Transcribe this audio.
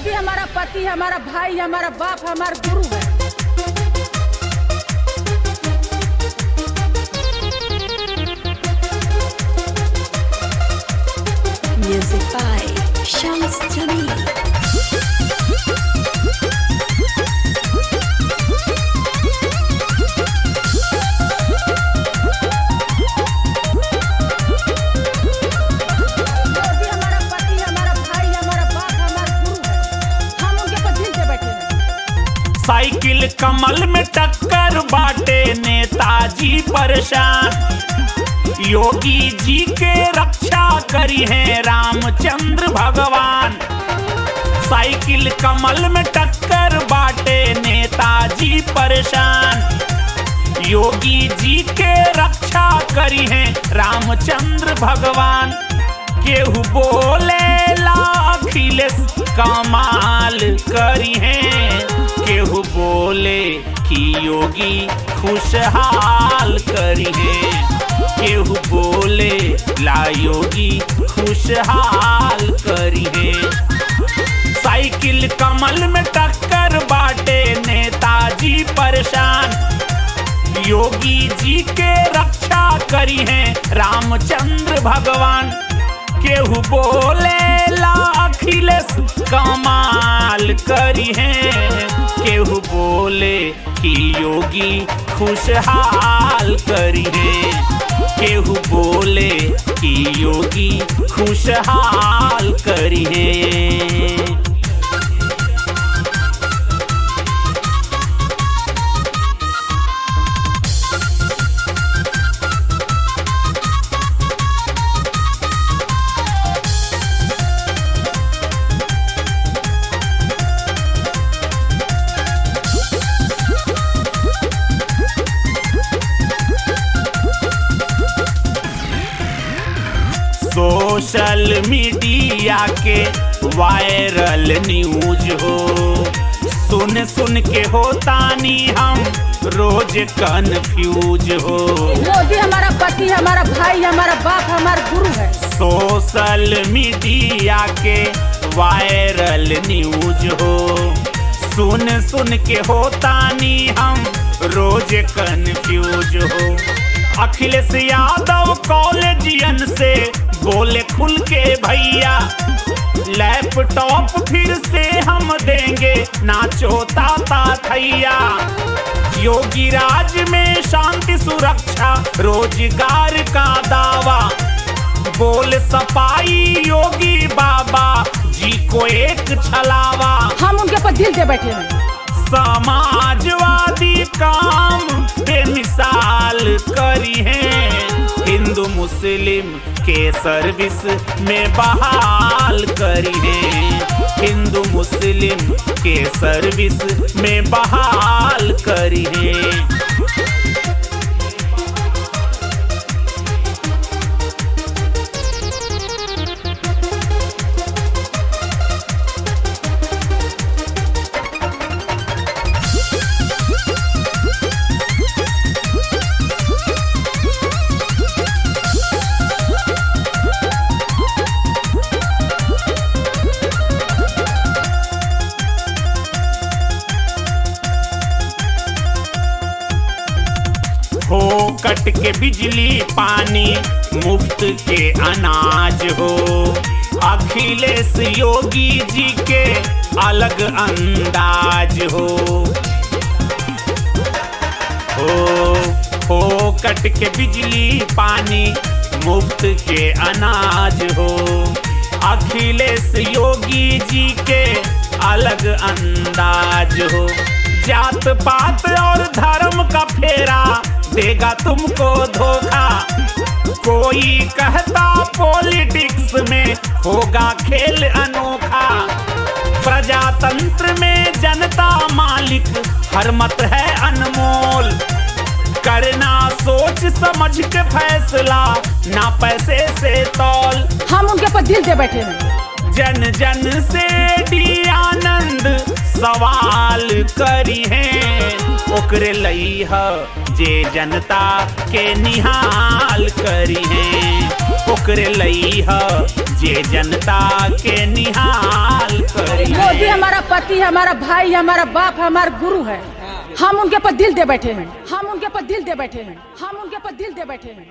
मोदी हमारा पति, हमारा भाई, हमारा बाप, हमारा गुरु है। Music by Shams Jamil. Cycle कमल में टक्कर बाटे नेताजी परेशान, योगी जी के रक्षा करी है रामचंद्र भगवान। साइकिल कमल में टक्कर बाटे नेताजी परेशान, योगी जी के रक्षा करी है रामचंद्र भगवान। केहू बोले ला अखिलेश कमाल करी है, केहू बोले कि योगी खुशहाल करी है, केहू बोले ला योगी खुशहाल करी है। साइकिल कमल में टक्कर बाटे नेताजी परेशान, योगी जी के रक्षा करी है रामचंद्र भगवान। केहू बोले ला अखिलेश कमाल करी है, केहू बोले कि योगी खुशहाल करी है, केहू बोले कि योगी खुशहाल करी है। सोशल मीडिया के वायरल न्यूज हो, सुन सुन के होतानी हम रोज कन्फ्यूज हो। मोदी हमारा पति, हमारा भाई, हमारा बाप, हमारा गुरु है। सोशल मीडिया के वायरल न्यूज हो, सुन सुन के होतानी हम रोज कन्फ्यूज हो। अखिलेश यादव कॉलेजियन से बोले खुल के भैया, लैपटॉप फिर से हम देंगे नाचो ताता थैया। योगी राज में शांति सुरक्षा रोजगार का दावा, बोल सपाई योगी बाबा जी को एक छलावा। हम उनके पर दिल दे बैठे हैं। समाजवादी काम बेमिसाल करी है, हिंदू मुस्लिम के सर्विस में बहाल करी है, हिंदू मुस्लिम के सर्विस में बहाल करी है। हो कट के बिजली पानी मुफ्त के अनाज हो, अखिलेश योगी जी के अलग अंदाज हो। हो कट के बिजली पानी मुफ्त के अनाज हो, अखिलेश योगी जी के अलग अंदाज हो। जात पात और धर्म का फेरा देगा तुमको धोखा, कोई कहता पॉलिटिक्स में होगा खेल अनोखा। प्रजातंत्र में जनता मालिक, हर मत है अनमोल, करना सोच समझ के फैसला, ना पैसे से तौल। हम उनके पर दिल दे बैठे हैं। जन जन से डी आनंद सवाल करी है, ओकरे लई है जे जनता के निहाल करी है, ओकरे लई है जे जनता के निहाल करी है। हमारा पति, हमारा भाई, हमारा बाप, हमारा गुरु है। हम उनके पर दिल दे बैठे हैं, हम उनके पर दिल दे बैठे हैं, हम उनके पर दिल दे बैठे हैं।